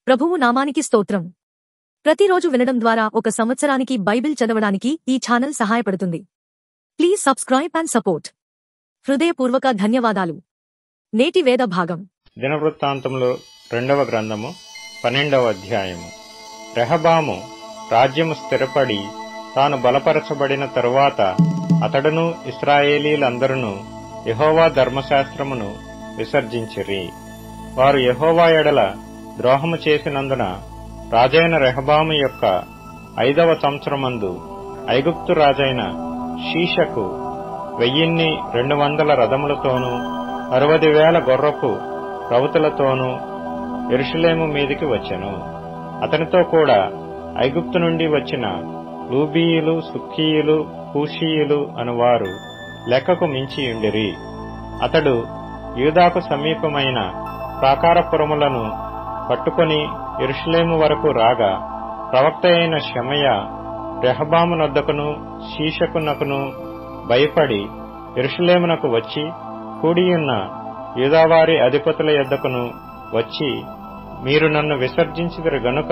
ప్రభువు నామానికి స్తోత్రం. ప్రతిరోజు వినడం ద్వారా ఒక సంవత్సరానికి బైబిల్ చదవడానికి ఈ ఛానల్ సహాయపడుతుంది. Please subscribe and support. హృదయపూర్వక ధన్యవాదాలు. నేటి వేద భాగం దినవృత్తాంతములు 2వ గ్రంథము 12వ అధ్యాయము. రెహబాము రాజ్యము స్థిరపడి తాను బలపరచబడిన తరువాత అతడును ఇశ్రాయేలీలందరూ యెహోవా ధర్మశాస్త్రమును విసర్జించిరి. వారు యెహోవా ఎడల ద్రోహము చేసినందున రాజైన రెహబాము యొక్క 5వ సంవత్సరమందు ఐగుప్తు రాజైన షీషకు 1200 రథములతోనూ 60,000 గొర్రపు రౌతులతోనూ యెరూషలేము మీదికి వచ్చెను. అతనితో కూడా ఐగుప్తు నుండి వచ్చిన లూబీయులు, సుక్కీయులు, కూషీయులు అనువారు లెక్కకు మించియుండిరి. అతడు యూదాకు సమీపమైన ప్రాకారపురములను పట్టుకొని యెరూషలేము వరకు రాగా, ప్రవక్త అయిన షెమయా రెహబామునొద్దకును షీషకునకును భయపడి యెరూషలేమునకు వచ్చి కూడియున్న యూదావారి అధిపతుల యొద్దకును వచ్చి, మీరు నన్ను విసర్జించితిరి గనుక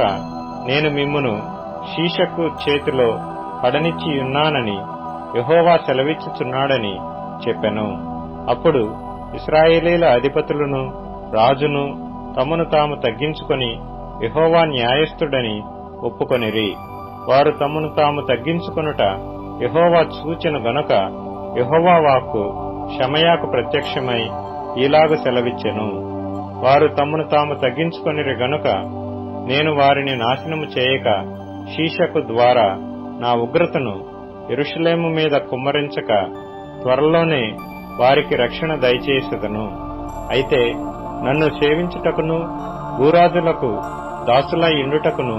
నేను మిమ్మును షీషకు చేతిలో పడనిచ్చియున్నానని యెహోవా సెలవిచ్చుచున్నాడని చెప్పెను. అప్పుడు ఇశ్రాయేలీల అధిపతులను రాజును తమను తాము తగ్గించుకొని యెహోవా న్యాయస్థుడని ఒప్పుకొనిరి. వారు తమను తాము తగ్గించుకొనుట యెహోవా చూచెను గనుక యెహోవా వాక్కు షెమయాకు ప్రత్యక్షమై ఈలాగు సెలవిచ్చెను. వారు తమను తాము తగ్గించుకొనిరి గనుక నేను వారిని నాశనము చేయక షీషకు ద్వారా నా ఉగ్రతను యెరూషలేము మీద కుమ్మరించక త్వరలోనే వారికి రక్షణ దయచేసెదను. అయితే నన్ను సేవించుటకును భూరాజులకు దాసులై ఇండుటకును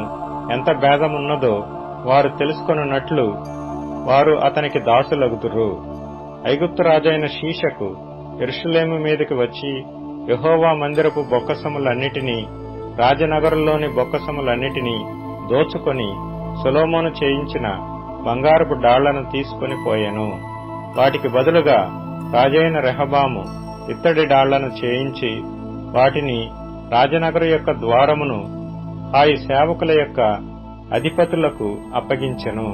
ఎంత భేదమున్నదో వారు తెలుసుకొనున్నట్లు వారు అతనికి దాసులగుదురు. ఐగుప్తు రాజైన షీషకు యెరూషలేము మీదకి వచ్చి యెహోవా మందిరపు బొక్కసములన్నిటినీ రాజనగరులోని బొక్కసములన్నిటినీ దోచుకొని సొలొమోను చేయించిన బంగారపు డాళ్లను తీసుకొని పోయెను. వాటికి బదులుగా రాజైన రెహబాము ఇత్తడి డాళ్లను చేయించి వాటిని రాజనగరు యొక్క ద్వారమును హాయి సేవకుల యొక్క అధిపతులకు అప్పగించెను.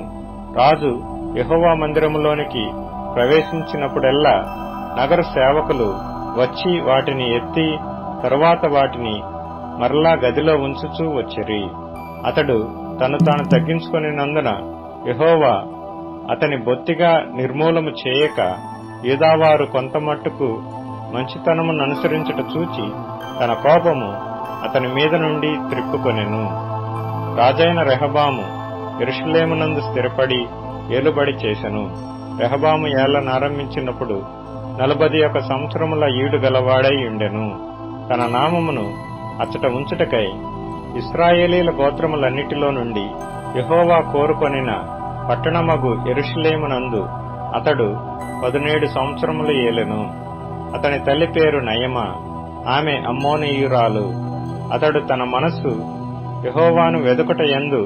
రాజు యెహోవా మందిరములోనికి ప్రవేశించినప్పుడెల్లా నగర సేవకులు వచ్చి వాటిని ఎత్తి తరువాత వాటిని మరలా గదిలో ఉంచుచూ వచ్చిరి. అతడు తను తాను తగ్గించుకొనినందున యెహోవా అతని బొత్తిగా నిర్మూలము చేయక యూదావారు కొంతమట్టుకు మంచితనమును అనుసరించుట చూచి తన కోపము అతని మీద నుండి త్రిప్పుకొనెను. రాజైన రెహబాము యెరూషలేమునందు స్థిరపడి ఏలుబడి చేసెను. రెహబాము ఏలనారంభించినప్పుడు 41 సంవత్సరముల ఈడు గలవాడై ఉండెను. తన నామమును అచ్చట ఉంచుటకై ఇశ్రాయేలీల గోత్రములన్నిటిలో నుండి యెహోవా కోరుకొనిన పట్టణమగు యెరూషలేమునందు అతడు 17 సంవత్సరములు ఏలెను. అతని తల్లి పేరు నయమా, ఆమె అమ్మోనీయురాలు. అతడు తన మనస్సు యెహోవాను వెదుకుట యందు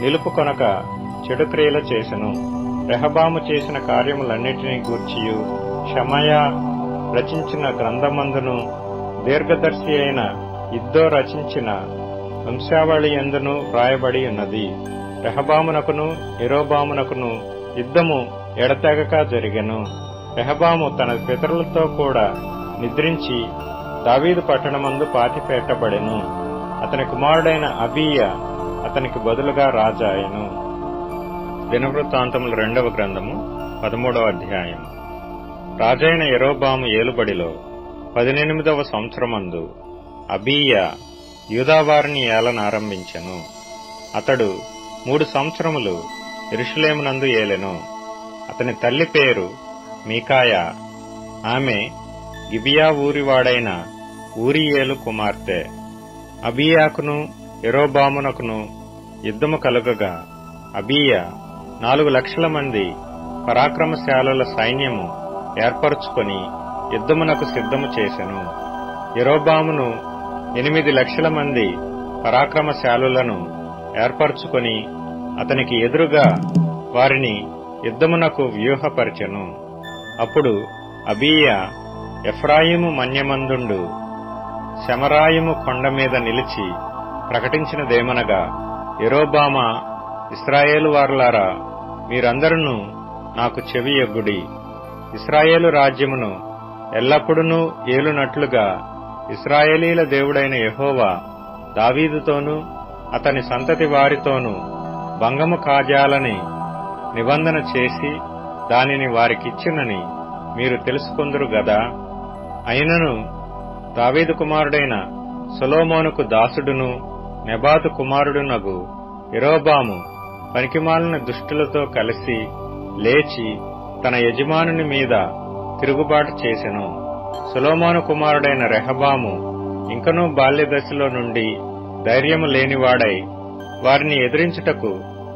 నిలుపుకొనక చెడు క్రియలు చేసెను. రెహబాము చేసిన కార్యములన్నిటినీ గూర్చియు షెమయా రచించిన గ్రంథమందును దీర్ఘదర్శి అయిన ఇద్దో రచించిన వంశావళి యందును వ్రాయబడి ఉన్నది. రెహబామునకును యెరోబామునకును యుద్ధము ఎడతెగక జరిగెను. రెహబాము తన పితరులతో కూడా నిద్రించి దావీదు పట్టణమందు పాతిపెట్టబడెను. అతని కుమారుడైన అబీయా అతనికి బదులుగా రాజాయెను. దినవృత్తాంతములు 2వ గ్రంథము 13వ అధ్యాయం. రాజైన యెరోబాము ఏలుబడిలో 18వ సంవత్సరమందు అబీయా యూదావారిని ఏలనారంభించెను. అతడు 3 సంవత్సరములు యెరూషలేమునందు ఏలెను. అతని తల్లి పేరు మీకాయా, ఆమె గిబియా ఊరివాడైన ఊరియేలు కుమార్తె. అబీయాకును యెరోబామునకును యుద్ధము కలుగగా అబీయా 4 లక్షల మంది పరాక్రమశాలుల సైన్యము ఏర్పరచుకొని యుద్ధమునకు సిద్ధము చేసెను. యెరోబామును 8 లక్షల మంది పరాక్రమశాలులను ఏర్పరచుకొని అతనికి ఎదురుగా వారిని యుద్ధమునకు వ్యూహపరిచెను. అప్పుడు అబీయా ఎఫ్రాయిము మన్యమందుండు శమరాయిము కొండ మీద నిలిచి ప్రకటించినదేమనగా, యెరోబామా, ఇశ్రాయేలు వారలారా, మీరందరూ నాకు చెవియొగ్గుడి. ఇశ్రాయేలు రాజ్యమును ఎల్లప్పుడూ ఏలునట్లుగా ఇశ్రాయేలీల దేవుడైన యెహోవా దావీదుతోనూ అతని సంతతి వారితోనూ భంగము కాజాలని నిబంధన చేసి దానిని వారికిచ్చినని మీరు తెలుసుకొందురు గదా. అయినను దావీదు కుమారుడైన సొలొమోనుకు దాసుడును నెబాతు కుమారుడునగు యెరోబాము పనికిమాలిన దుష్టులతో కలిసి లేచి తన యజమానుని మీద తిరుగుబాటు చేసెను. సొలొమోను కుమారుడైన రెహబాము ఇంకనూ బాల్యదశలో నుండి ధైర్యము లేనివాడై వారిని ఎదిరించుటకు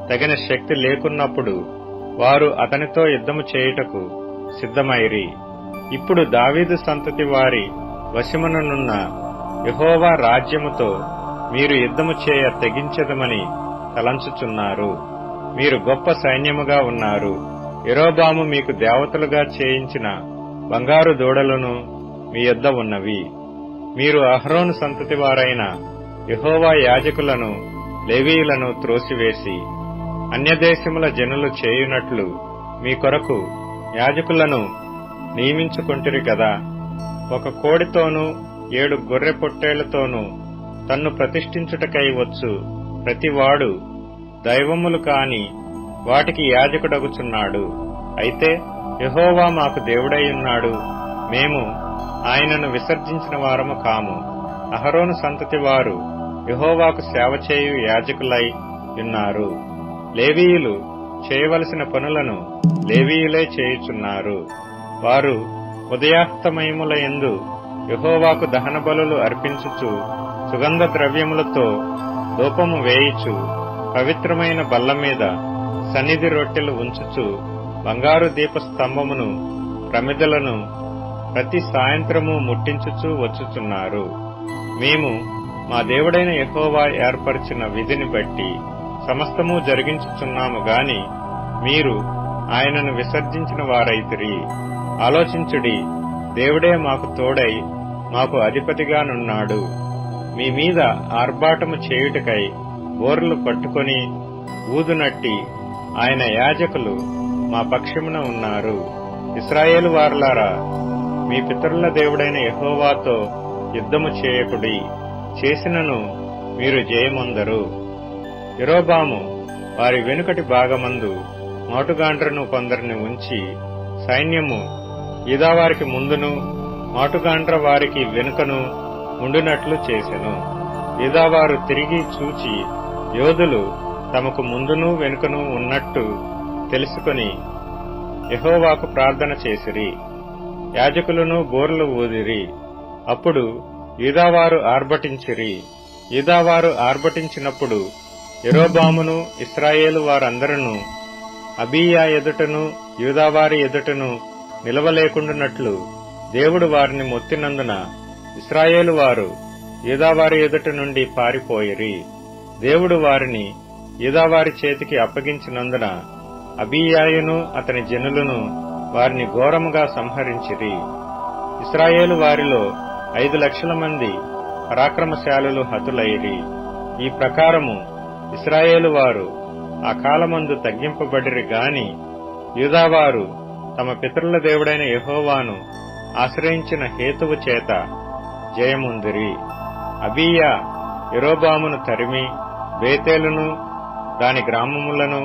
తగిన శక్తి లేకున్నప్పుడు వారు అతనితో యుద్ధము చేయుటకు సిద్ధమైరి. ఇప్పుడు దావీదు సంతతి వారి వశముననున్న యెహోవా రాజ్యముతో మీరు యుద్ధము చేయ తెగించెదమని తలంచుచున్నారు. మీరు గొప్ప సైన్యముగా ఉన్నారు. యెరోబాము మీకు దేవతలుగా చేయించిన బంగారు దూడలను మీ యొద్ద ఉన్నవి. మీరు అహరోను సంతతి వారైన యెహోవా యాజకులను లేవీయులను త్రోసివేసి అన్యదేశముల జనులు చేయునట్లు మీ కొరకు యాజకులను నియమించుకొంటిరి గదా. ఒక కోడితోనూ 7 గొర్రె పొట్టేళ్లతోనూ తన్ను ప్రతిష్ఠించుటకై వచ్చు ప్రతివాడు దైవములు కాని వాటికి యాజకుడగుచున్నాడు. అయితే యెహోవా మాకు దేవుడైయున్నాడు, మేము ఆయనను విసర్జించిన వారము కాము. అహరోను సంతతి వారు యెహోవాకు సేవ చేయు యాజకులై ఉన్నారు. లేవీయులు చేయవలసిన పనులను లేవీయులే చేయుచున్నారు. వారు ఉదయాస్తమయముల యందు యెహోవాకు దహన బలులు అర్పించుచు సుగంధ ద్రవ్యములతో ధూపము వేయుచు పవిత్రమైన బల్ల మీద సన్నిధి రొట్టెలు ఉంచుచు బంగారు దీపస్తంభమును ప్రమిదలను ప్రతి సాయంత్రము ముట్టించుచూ వచ్చుచున్నారు. మేము మా దేవుడైన యెహోవా ఏర్పరిచిన విధిని బట్టి సమస్తము జరిగించుచున్నాము గాని మీరు ఆయనను విసర్జించిన వారైతిరి. ఆలోచించుడి, దేవుడే మాకు తోడై మాకు అధిపతిగానున్నాడు. మీ మీద ఆర్భాటము చేయుటకై బోర్లు పట్టుకొని ఊదునట్టి ఆయన యాజకులు మా పక్షమున ఉన్నారు. ఇశ్రాయేలు వారలారా, మీ పితరుల దేవుడైన యెహోవాతో యుద్ధము చేయకుడి, చేసినను మీరు జయమొందరు. యెరోబాము వారి వెనుకటి భాగమందు మాటుగాండ్రను కొందరిని ఉంచి సైన్యము యూదావారికి ముందును మాటుగాండ్ర వారికి వెనుకను ఉండునట్లు చేసెను. యూదావారు తిరిగి చూచి యోధులు తమకు ముందును వెనుకను ఉన్నట్టు తెలుసుకొని యెహోవాకు ప్రార్థన చేసిరి. యాజకులను బోర్లు ఊదిరి. అప్పుడు యూదావారు ఆర్భటించిరి. యూదావారు ఆర్భటించినప్పుడు యెరోబామును ఇశ్రాయేలు వారందరూ అబీయా ఎదుటను యూదావారి ఎదుటను నిలవలేకుండునట్లు దేవుడు వారిని మొత్తినందున ఇశ్రాయేలు వారు యూదావారి ఎదుట నుండి పారిపోయిరి. దేవుడు వారిని యూదావారి చేతికి అప్పగించినందున అబీయాయును అతని జనులను వారిని ఘోరముగా సంహరించిరి. ఇశ్రాయేలు వారిలో 5 లక్షల మంది పరాక్రమశాలులు హతులైరి. ఈ ప్రకారము ఇశ్రాయేలు వారు ఆ కాలమందు తగ్గింపబడిరి గాని యూదావారు తమ పితరుల దేవుడైన యెహోవాను ఆశ్రయించిన హేతువు చేత జయముందిరి. అబీయా యెరోబామును తరిమి బేతేలును దాని గ్రామములను,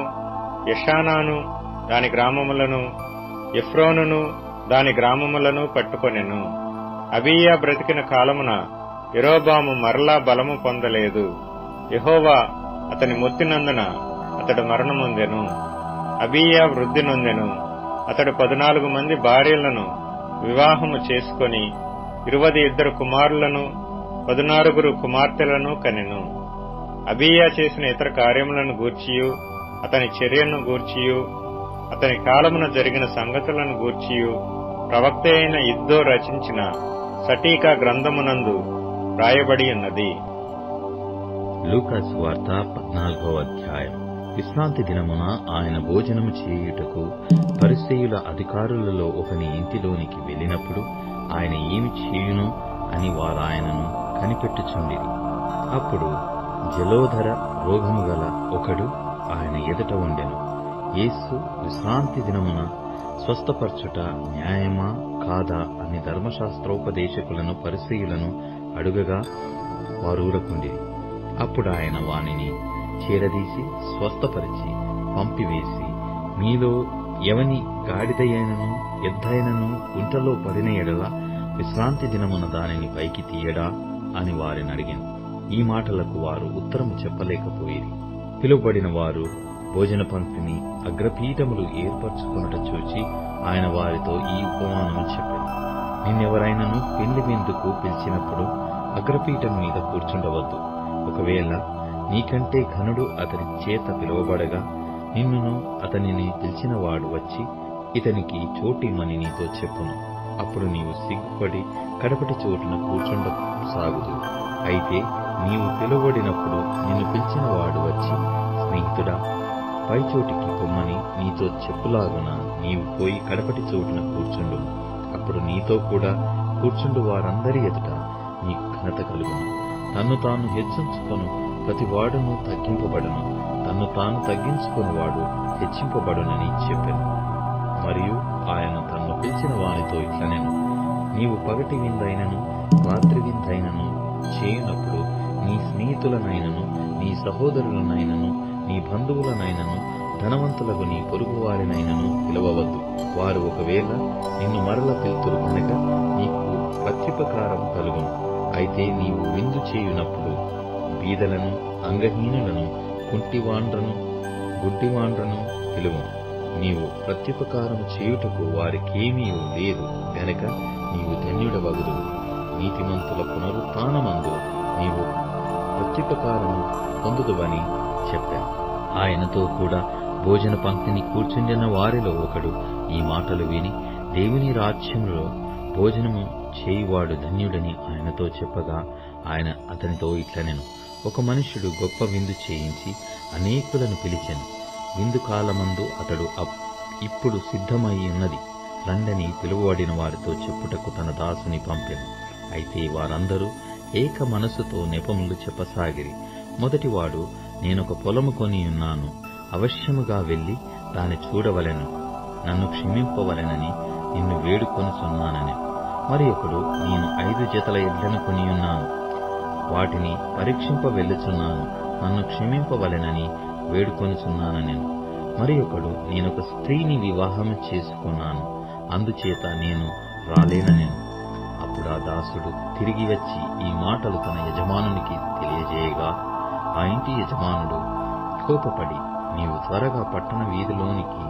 యెషానాను దాని గ్రామములను, ఎఫ్రోనును దాని గ్రామములను పట్టుకొనెను. అబీయా బ్రతికిన కాలమున యెరోబాము మరలా బలము పొందలేదు. యెహోవా అతని మొత్తినందున అతడు మరణమొందెను. అబీయా వృద్ధి నొందెను. అతడు 14 మంది భార్యలను వివాహము చేసుకొని 22 కుమారులను 16 కుమార్తెలను కనెను. అబీయా చేసిన ఇతర కార్యములను గూర్చియు అతని చర్యను గూర్చియు అతని కాలమున జరిగిన సంగతులను గూర్చియు ప్రవక్త అయిన ఇద్దో రచించిన సటీకా గ్రంథమునందు రాయబడి ఉన్నది. లూకా సువార్త 14వ అధ్యాయం. విశ్రాంతి దినమున ఆయన భోజనము చేయుటకు పరిసయ్యుల అధికారులలో ఒకని ఇంటిలోనికి వెళ్ళినప్పుడు ఆయన ఏమి చేయును అని వారాయనను కనిపెట్టుచుండిరి. అప్పుడు జలోదర రోగము గల ఒకడు ఆయన ఎదుట ఉండెను. యేసు విశ్రాంతి దినమున స్వస్థపరచుట న్యాయమా కాదా అని ధర్మశాస్త్రోపదేశకులను పరిసయ్యులను అడుగగా వారు ఊరకుండిరి. అప్పుడు ఆయన వానిని చేరదీసి స్వస్థపరిచి పంపివేసి, మీలో ఎవని గాడిదయైనను ఎద్దైనను గుంటలో పడిన ఎడల విశ్రాంతి దినమున దానిని పైకి తీయడా అని వారిని అడిగాను. ఈ మాటలకు వారు ఉత్తరము చెప్పలేకపోయిరి. పిలువబడిన వారు భోజన పంక్తిని అగ్రపీఠములు ఏర్పరచుకొనుట చూచి ఆయన వారితో ఈ ఉపమానము చెప్పారు. నిన్నెవరైనను పెళ్లి విందుకు పిలిచినప్పుడు అగ్రపీఠం మీద కూర్చుండవద్దు. ఒకవేళ నీకంటే ఘనుడు అతని చేత పిలువబడగా నిన్నును అతనిని పిలిచిన వాడు వచ్చి ఇతనికి చోటిమ్మని నీతో చెప్పును. అప్పుడు నీవు సిగ్గుపడి కడపటి చోటున కూర్చుండ సాగుదు. అయితే నీవు పిలువబడినప్పుడు నిన్ను పిలిచిన వాడు వచ్చి, స్నేహితుడా, పై చోటికి పొమ్మని నీతో చెప్పులాగున నీవు పోయి కడపటి చోటున కూర్చుండు. అప్పుడు నీతో కూడా కూర్చుండు వారందరి ఎదుట నీకు ఘనత కలుగును. తన్ను తాను హెచ్చించుకొను ప్రతివాడును తగ్గింపబడును, తన్ను తాను తగ్గించుకొనివాడు హెచ్చింపబడునని చెప్పాను. మరియు ఆయన తన్ను పిలిచిన వానితో ఇట్లనెను, నీవు పగటి విందైనను రాత్రి విందైనను చేయునప్పుడు నీ స్నేహితులనైనను నీ సహోదరులనైనను నీ బంధువులనైనను ధనవంతులకు నీ పొరుగువారినైనను పిలవవద్దు. వారు ఒకవేళ నిన్ను మరల పిలుతురు కనుక నీకు ప్రత్యుపకారం కలుగును. అయితే నీవు విందు చేయునప్పుడు బీదలను, అంగహీనులను, కుంటివాండ్రను, గుడ్డివాండ్రను పిలువు. నీవు ప్రత్యుపకారము చేయుటకు వారికేమీ లేదు గనక నీవు ధన్యుడవగుదువు. నీతిమంతుల పునరుత్థానమందు నీవు ప్రత్యుపకారము పొందుదువని చెప్పాను. ఆయనతో కూడా భోజన పంక్తిని కూర్చుండిన వారిలో ఒకడు ఈ మాటలు విని, దేవుని రాజ్యంలో భోజనము చేయువాడు ధన్యుడని ఆయనతో చెప్పగా, ఆయన అతనితో ఇట్లనెను, ఒక మనుష్యుడు గొప్ప విందు చేయించి అనేకులను పిలిచెను. విందు కాలమందు అతడు ఇప్పుడు సిద్ధమై ఉన్నది రండని పిలువబడిన వారితో చెప్పుటకు తన దాసుని పంపెను. అయితే వారందరూ ఏక మనసుతో నెపములు చెప్పసాగిరి. మొదటివాడు, నేనొక పొలము కొని ఉన్నాను, అవశ్యముగా వెళ్లి దాన్ని చూడవలెను, నన్ను క్షమింపవలెనని నిన్ను వేడుకొనుచున్నానని. మరి ఒకడు, నేను 5 జతల ఎడ్లను కొనియున్నాను, వాటిని పరీక్షింప వెళ్ళుచున్నాను, నన్ను క్షమింపవలెనని వేడుకొనుచున్నానని. మరి ఒకడు, నేనొక స్త్రీని వివాహం చేసుకున్నాను, అందుచేత నేను రాలేనని. అప్పుడు ఆ దాసుడు తిరిగి వచ్చి ఈ మాటలు తన యజమానునికి తెలియజేయగా, ఆ ఇంటి యజమానుడు కోపపడి, నీవు త్వరగా పట్టణ వీధిలోనికి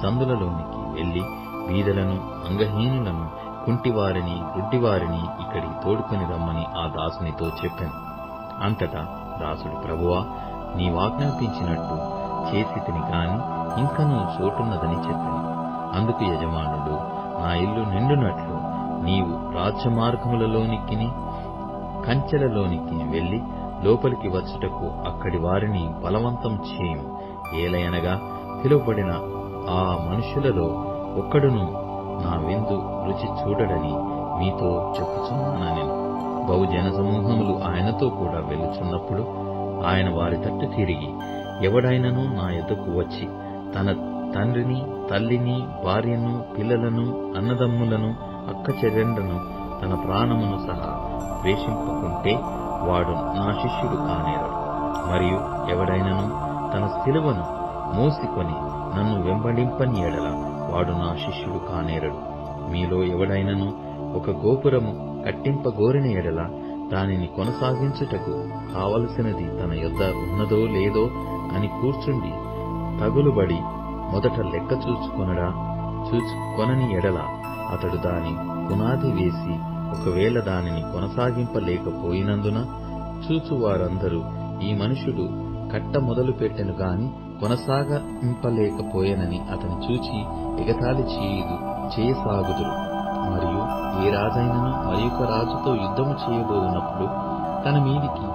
సందులలోనికి వెళ్లి బీదలను, అంగహీనులను, కుంటివారిని, గుడ్డివారిని ఇక్కడికి తోడుకొని రమ్మని ఆ దాసునితో చెప్పాను. అంతటా దాసుడు, ప్రభువా, నీవాజ్ఞాపించినట్టు చేసి తిని కాని ఇంకనూ చోటున్నదని చెప్పాను. అందుకు యజమానుడు, నా ఇల్లు నిండునట్లు నీవు రాజ్యమార్గములలోనికి కంచెలలోనికి వెళ్లి లోపలికి వచ్చుటకు అక్కడి వారిని బలవంతం చేయము. ఏలయనగా పిలువబడిన ఆ మనుషులలో ఒక్కడును నా విందు రుచి చూడడని మీతో చెప్పుచున్నానని. బహుజన సమూహములు ఆయనతో కూడా వెళ్ళుచున్నప్పుడు ఆయన వారి తట్టు తిరిగి, ఎవడైనను నా యొద్దకు వచ్చి తన తండ్రిని, తల్లిని, భార్యను, పిల్లలను, అన్నదమ్ములను, అక్కచెల్లెండ్లను, తన ప్రాణమును సహా ద్వేషింపకుంటే వాడు నా శిష్యుడు కానేరడు. మరియు ఎవడైనను తన శిలువను మోసికొని నన్ను వెంబడింపని ఎడల వాడు నా శిష్యుడు కానేరడు. మీలో ఎవడైనను ఒక గోపురము కట్టింపగోరిన ఎడల దానిని కొనసాగించుటకు కావలసినది తన యొద్ద ఉన్నదో లేదో అని కూర్చుండి తగులుబడి మొదట లెక్క చూచుకొనని ఎడల అతడు దాని పునాది వేసి ఒకవేళ దానిని కొనసాగింపలేకపోయినందున చూచువారందరూ, ఈ మనుషుడు కట్ట మొదలు పెట్టెను గాని కొనసాగింపలేకపోయెనని అతని చూచి ఎగతాళి చేయసాగుదురు. మరియు ఏ రాజైనను మరియొక రాజుతో యుద్ధము చేయబోనప్పుడు తన మీదికి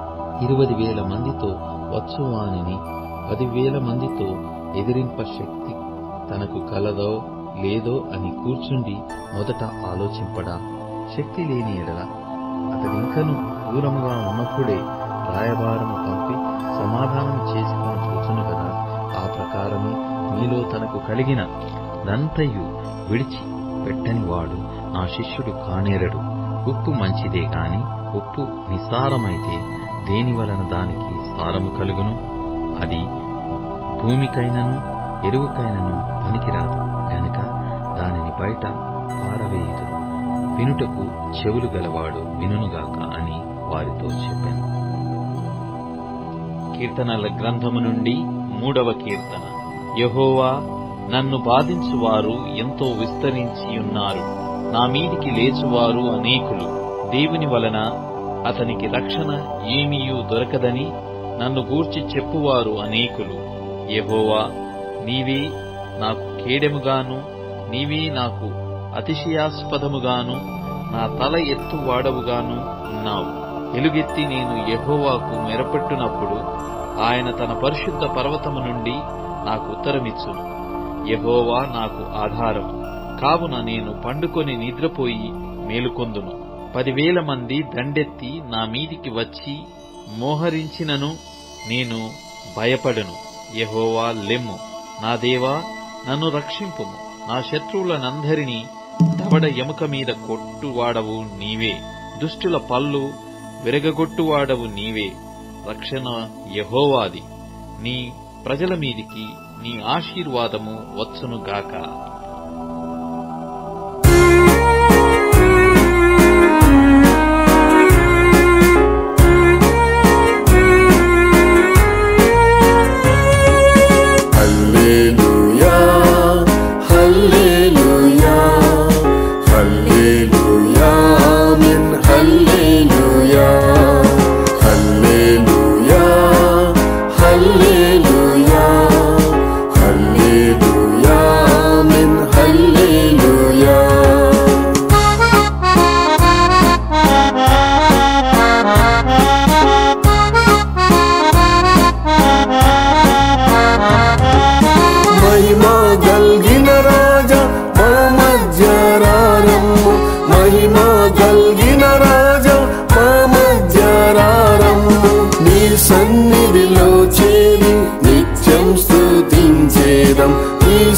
20,000 మందితో వచ్చువానిని 10,000 మందితో ఎదిరింప శక్తి తనకు కలదో లేదో అని కూర్చుండి మొదట ఆలోచింపడా? శక్తి లేని ఎడల అతడింకను దూరముగా ఉన్నప్పుడే రాయబారము పంపి నాకు కలిగినదంతయు విడిచి పెట్టని వాడు నా శిష్యుడు కానేరడు. ఉప్పు మంచిదే గాని ఉప్పు నిస్సారమైతే దేని వలన దానికి సారము కలుగును? అది భూమికైనను ఎరువుకైనను పనికిరాదు గనుక దానిని బయట పారవేయుదురు. వినుటకు చెవులు గలవాడు వినుగాక అని వారితో చెప్పాను. కీర్తనల గ్రంథము నుండి 3వ కీర్తన. యెహోవా, నన్ను బాధించువారు ఎంతో విస్తరించియున్నారు. నా మీదికి లేచువారు అనేకులు. దేవుని వలన అతనికి రక్షణ ఏమీయూ దొరకదని నన్ను గూర్చి చెప్పువారు అనేకులు. యెహోవా, నీవే నాకు కేడెముగాను, నీవే నాకు అతిశయాస్పదముగాను, నా తల ఎత్తువాడవుగాను ఉన్నావు. ఎలుగెత్తి నేను యెహోవాకు మెరపెట్టునప్పుడు ఆయన తన పరిశుద్ధ పర్వతము నుండి నాకు ఉత్తరమిచ్చును. యెహోవా నాకు ఆధారము కావున నేను పండుకొని నిద్రపోయి మేలుకొందును. 10,000 మంది దండెత్తి నా మీదికి వచ్చి మోహరించినను నేను భయపడను. యెహోవా, లెమ్ము. నా దేవా, నన్ను రక్షింపుము. నా శత్రువులనందరినీ దవడ ఎముక మీద కొట్టువాడవు నీవే. దుష్టుల పళ్ళు విరగగొట్టువాడవు నీవే. రక్షణ యెహోవాది. నీ ప్రజల మీదికి నీ ఆశీర్వాదము వచ్చునుగాక.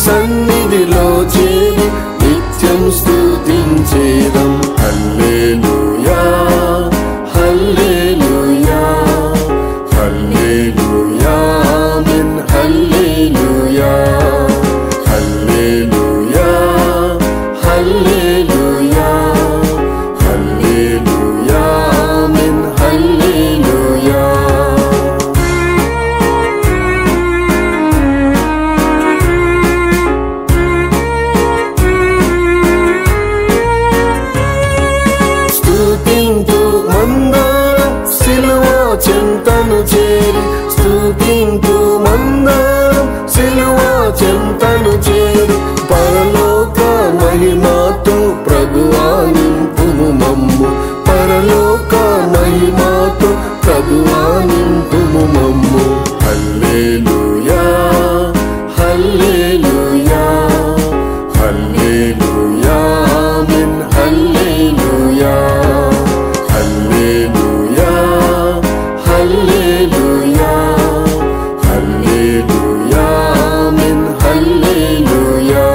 సన్నిధిలో చేరి నిత్యం స్తుతించేదం. హల్లెలూయా, హల్లెలూయా, హల్లెలూయా, ఆమేన్. హల్లెలూయా, హల్లెలూయా, హల్లెలూయా, హల్లెలూయా, ఆమేన్. హల్లెలూయా. చెంతను చేరి స్తుతింతు మందరం, సిలువ చెంతను చేరి పరలోక మహిమతో ప్రభువా నింపుము మమ్ము. పరలోక మహిమతో ప్రభువా నింపుము మమ్ము. హల్లెలూయా, హల్లెలూయా, హల్లెలూయా, ఆమేన్. హల్లెలూయా, హల్లెలూయా, హల్లెలూయా, హల్లెలూయా, ఆమేన్. హల్లెలూయా.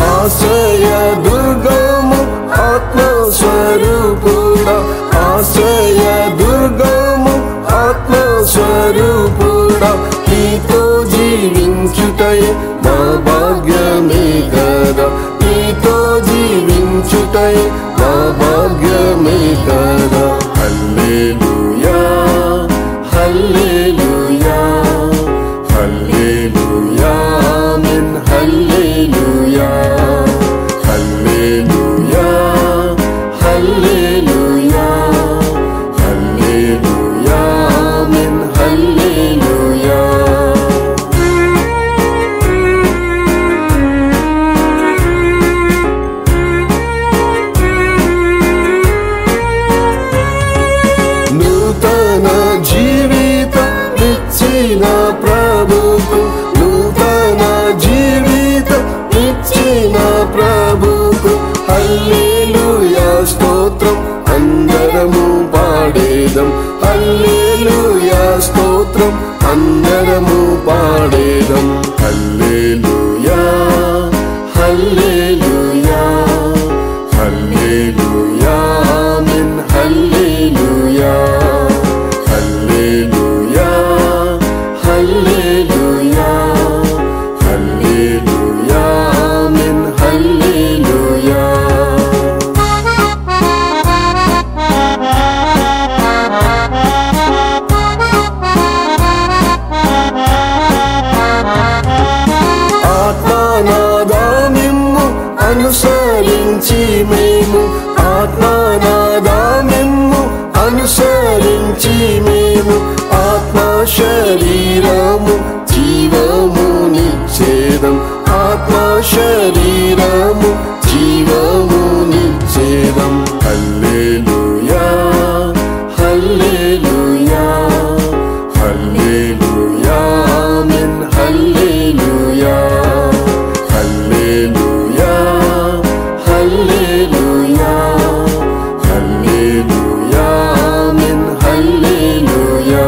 ఆశ్రయ దుర్గము ఆత్మస్వరూపుడా, ఆశ్రయ దుర్గము ఆత్మస్వరూపుడా, నీతో జీవించుటయే మా భాగ్యమే కదా. నీతో జీవించుటయే మా భాగ్యమే కదా. హల్లెలూయా, హల్లెలూయా, హల్లెలూయా, ఆమేన్. హల్లెలూయా, హల్లెలూయా, హల్లెలూయా, హల్లెలూయా, ఆమేన్. హల్లెలూయా. అందరము పాడేదం. హల్లెలూయా హల్లెలూయా హల్లెలూయా ఆమేన్. హల్లెలూయా హల్లెలూయా హల్లెలూయా హల్లెలూయా ఆమేన్. హల్లెలూయా ఆత్మనాదామిమ్ము అనుసరించి మేము, ఆత్మనాదామిమ్ము అనుసరించి మేము, ఆత్మ శరీరము జీవము నిచ్చేదం, ఆత్మ శరీరము జీవము నిచ్చేదం. హల్లెలూయా హల్లెలూయా హల్లెలూయా ఆమేన్. హల్లెలూయా హల్లెలూయా హల్లెలూయా హల్లెలూయా ఆమేన్. హల్లెలూయా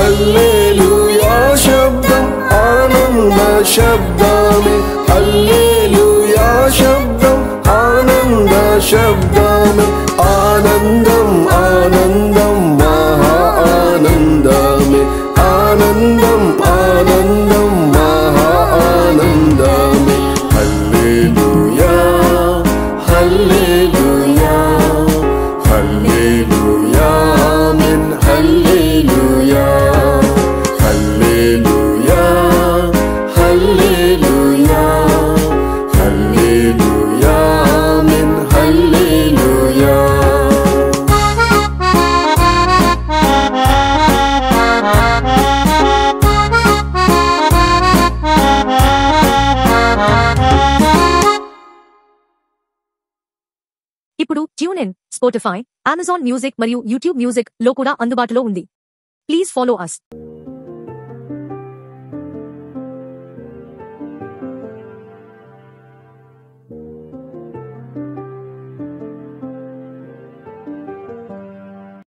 హల్లెలూయా శబ్దం ఆనంద శబ్దమే, హల్లెలూయా శబ్దం ఆనంద శబ్దమే, ఆనందం ఆనందం మహా ఆనందమే, ఆనందం ఆనందం మహా ఆనందమే. హల్లెలూయా హల్లెలూయా హల్లెలూయా ఆమేన్. హల్లెలూయా హల్లెలూయా హల్లెలూయా హల్లెలూయా ఆమేన్. హల్లెలూయా ఇప్పుడు tune in, Spotify, Amazon music మరియు యూట్యూబ్ మ్యూజిక్ లో కూడా అందుబాటులో ఉంది. Please follow us.